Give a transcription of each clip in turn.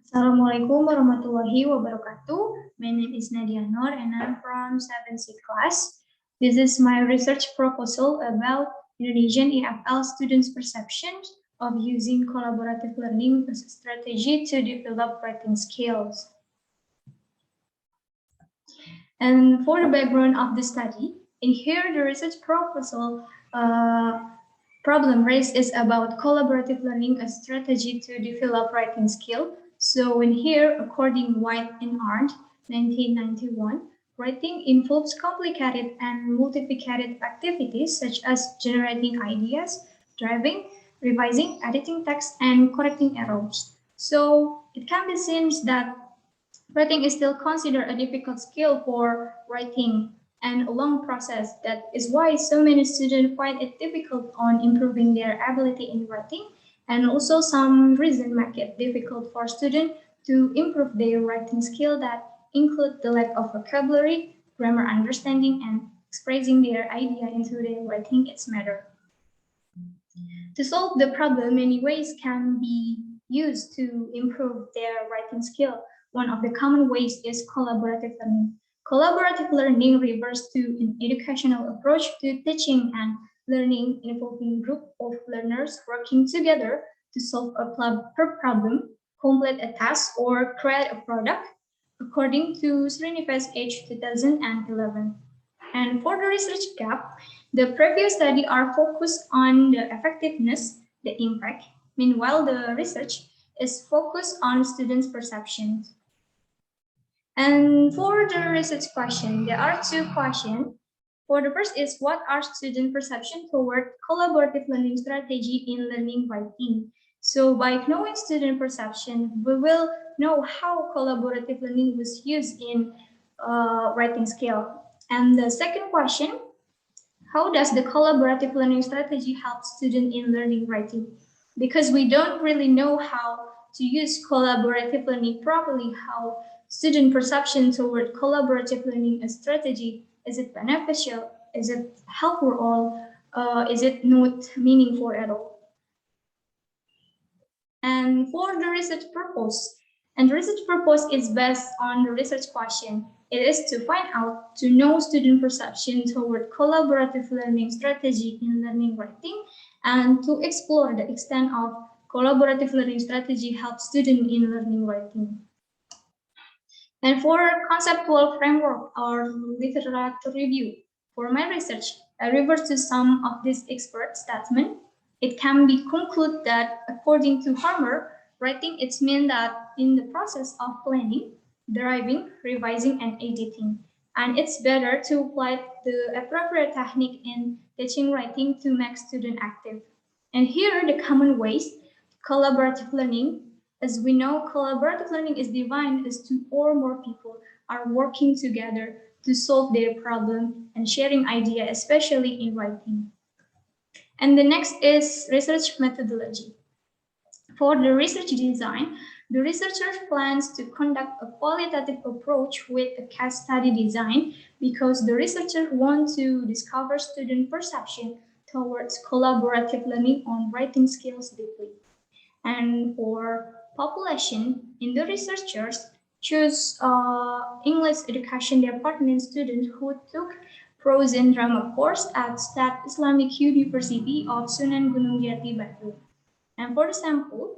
Assalamualaikum warahmatullahi wabarakatuh. My name is Nadia and I'm from 7th class. This is my research proposal about Indonesian EFL students' perception of using collaborative learning as a strategy to develop writing skills. And for the background of the study, in here the research proposal problem raised is about collaborative learning as strategy to develop writing skill. So in here, according White and Arndt, 1991, writing involves complicated and multiplicated activities such as generating ideas, driving, revising, editing text, and correcting errors. So it can be seen that writing is still considered a difficult skill for writing and a long process. That is why so many students find it difficult on improving their ability in writing, and also some reasons make it difficult for students to improve their writing skill that include the lack of vocabulary, grammar understanding, and expressing their idea into their writing its matter. To solve the problem, many ways can be used to improve their writing skill. One of the common ways is collaborative learning. Collaborative learning refers to an educational approach to teaching and learning involving a group of learners working together to solve a problem, complete a task, or create a product, according to Srinivas H. 2011. And for the research gap, the previous study are focused on the effectiveness, the impact. Meanwhile, the research is focused on students' perceptions. And for the research question, there are two questions. For the first is, what are student perception toward collaborative learning strategy in learning writing? So by knowing student perception, we will know how collaborative learning was used in writing skill. And the second question, how does the collaborative learning strategy help students in learning writing? Because we don't really know how to use collaborative learning properly, how student perception toward collaborative learning as strategy, is it beneficial, is it helpful, or is it not meaningful at all? And for the research purpose, and the research purpose is based on the research question. It is to find out, to know student perception toward collaborative learning strategy in learning writing, and to explore the extent of collaborative learning strategy helps students in learning writing. And for conceptual framework or literature review, for my research, I refer to some of these expert statements. It can be concluded that according to Harmer, writing it means that in the process of planning, deriving, revising, and editing. And it's better to apply the appropriate technique in teaching writing to make students active. And here the common ways, collaborative learning. As we know, collaborative learning is defined as two or more people are working together to solve their problem and sharing ideas, especially in writing. And the next is research methodology. For the research design, the researchers plans to conduct a qualitative approach with a case study design because the researchers want to discover student perception towards collaborative learning on writing skills deeply. And for population, in the researchers choose English education department students who took prose and drama course at State Islamic University of Sunan Gunung Jati, Bandung. And for example,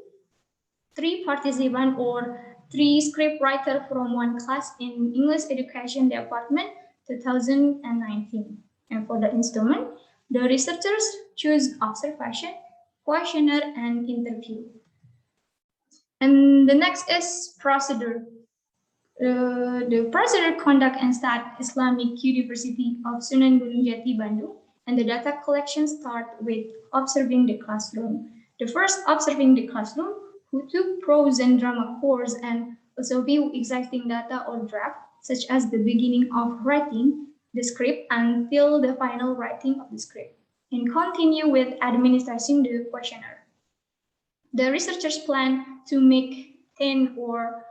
3 participants or 3 script writers from one class in English education department 2019. And for the instrument, the researchers choose observation, questionnaire, and interview. And the next is procedure. The procedure conduct and start Islamic University of Sunan Gunung Jati, Bandung, and the data collection start with observing the classroom. The first observing the classroom, who took prose and drama course and also view existing data or draft, such as the beginning of writing the script until the final writing of the script, and continue with administering the questionnaire. The researchers plan to make 10 or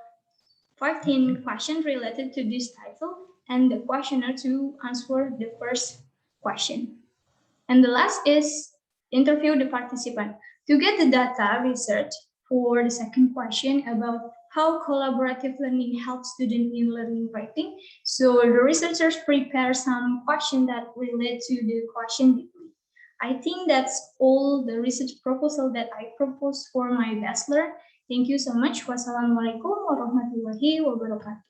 15 questions related to this title and the questionnaire to answer the first question. And the last is interview the participant. To get the data research for the second question about how collaborative learning helps students in learning writing. So the researchers prepare some questions that relate to the question deeply. I think that's all the research proposal that I propose for my bachelor. Thank you so much. Wassalamualaikum warahmatullahi wabarakatuh.